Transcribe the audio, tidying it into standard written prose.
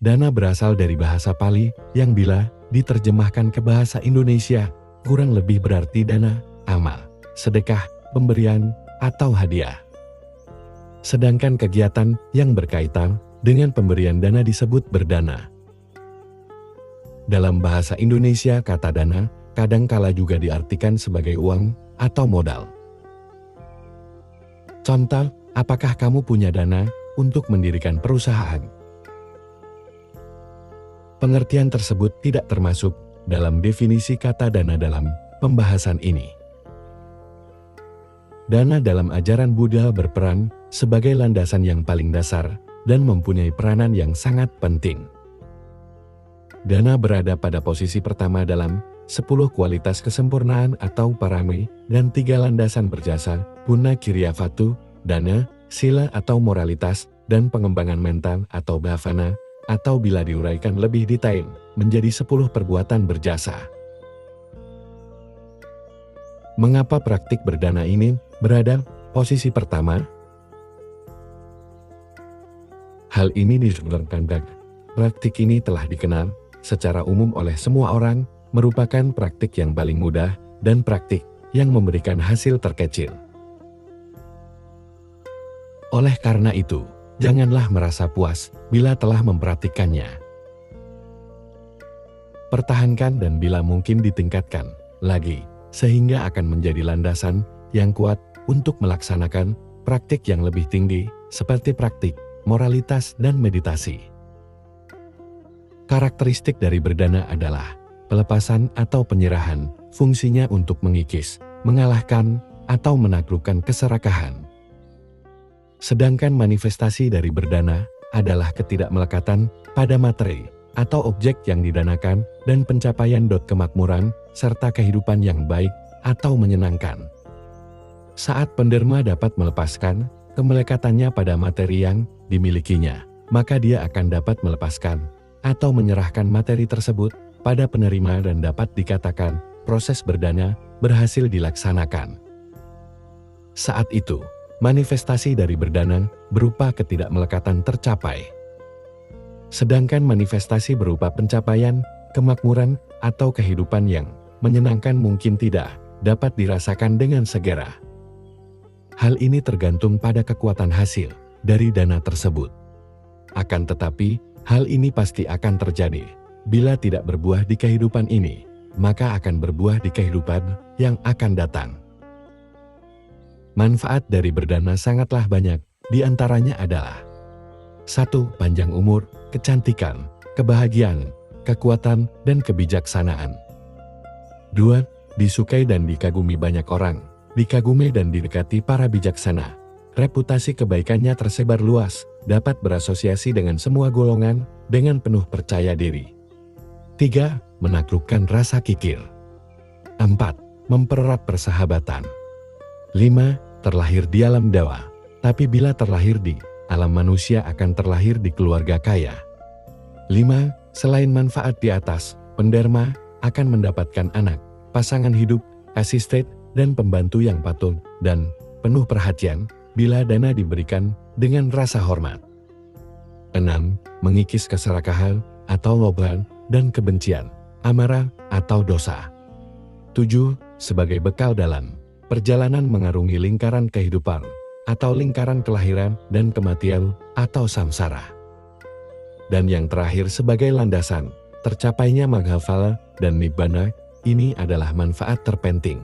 Dana berasal dari bahasa Pali yang bila diterjemahkan ke bahasa Indonesia kurang lebih berarti dana, amal, sedekah, pemberian, atau hadiah. Sedangkan kegiatan yang berkaitan dengan pemberian dana disebut berdana. Dalam bahasa Indonesia kata dana kadangkala juga diartikan sebagai uang atau modal. Contoh, apakah kamu punya dana untuk mendirikan perusahaan? Pengertian tersebut tidak termasuk dalam definisi kata dana dalam pembahasan ini. Dana dalam ajaran Buddha berperan sebagai landasan yang paling dasar dan mempunyai peranan yang sangat penting. Dana berada pada posisi pertama dalam 10 kualitas kesempurnaan atau parami dan 3 landasan berjasa, guna kiryavatu, dana, sila atau moralitas, dan pengembangan mental atau bhavana, atau bila diuraikan lebih detail, menjadi 10 perbuatan berjasa. Mengapa praktik berdana ini berada posisi pertama? Hal ini disebabkan praktik ini telah dikenal secara umum oleh semua orang, merupakan praktik yang paling mudah dan praktik yang memberikan hasil terkecil. Oleh karena itu, janganlah merasa puas bila telah mempraktikkannya. Pertahankan dan bila mungkin ditingkatkan lagi, sehingga akan menjadi landasan yang kuat untuk melaksanakan praktik yang lebih tinggi, seperti praktik, moralitas, dan meditasi. Karakteristik dari berdana adalah pelepasan atau penyerahan, fungsinya untuk mengikis, mengalahkan, atau menaklukkan keserakahan. Sedangkan manifestasi dari berdana adalah ketidakmelekatan pada materi atau objek yang didanakan dan pencapaian kemakmuran serta kehidupan yang baik atau menyenangkan. Saat penderma dapat melepaskan kemelekatannya pada materi yang dimilikinya, maka dia akan dapat melepaskan atau menyerahkan materi tersebut pada penerima dan dapat dikatakan proses berdana berhasil dilaksanakan. Saat itu, manifestasi dari berdana berupa ketidakmelekatan tercapai. Sedangkan manifestasi berupa pencapaian, kemakmuran, atau kehidupan yang menyenangkan mungkin tidak dapat dirasakan dengan segera. Hal ini tergantung pada kekuatan hasil dari dana tersebut. Akan tetapi, hal ini pasti akan terjadi. Bila tidak berbuah di kehidupan ini, maka akan berbuah di kehidupan yang akan datang. Manfaat dari berdana sangatlah banyak, di antaranya adalah 1. Panjang umur, kecantikan, kebahagiaan, kekuatan, dan kebijaksanaan. 2. Disukai dan dikagumi banyak orang, dikagumi dan didekati para bijaksana. Reputasi kebaikannya tersebar luas, dapat berasosiasi dengan semua golongan, dengan penuh percaya diri. 3. Menaklukkan rasa kikir. 4. Mempererat persahabatan. 5. Terlahir di alam dewa, tapi bila terlahir di alam manusia akan terlahir di keluarga kaya. 5. Selain manfaat di atas, penderma akan mendapatkan anak, pasangan hidup, asisten, dan pembantu yang patuh dan penuh perhatian bila dana diberikan dengan rasa hormat. 6. Mengikis keserakahan atau loba dan kebencian, amarah atau dosa. 7. Sebagai bekal dalam perjalanan mengarungi lingkaran kehidupan atau lingkaran kelahiran dan kematian atau samsara. Dan yang terakhir sebagai landasan tercapainya Maghavana dan Nibbana, ini adalah manfaat terpenting.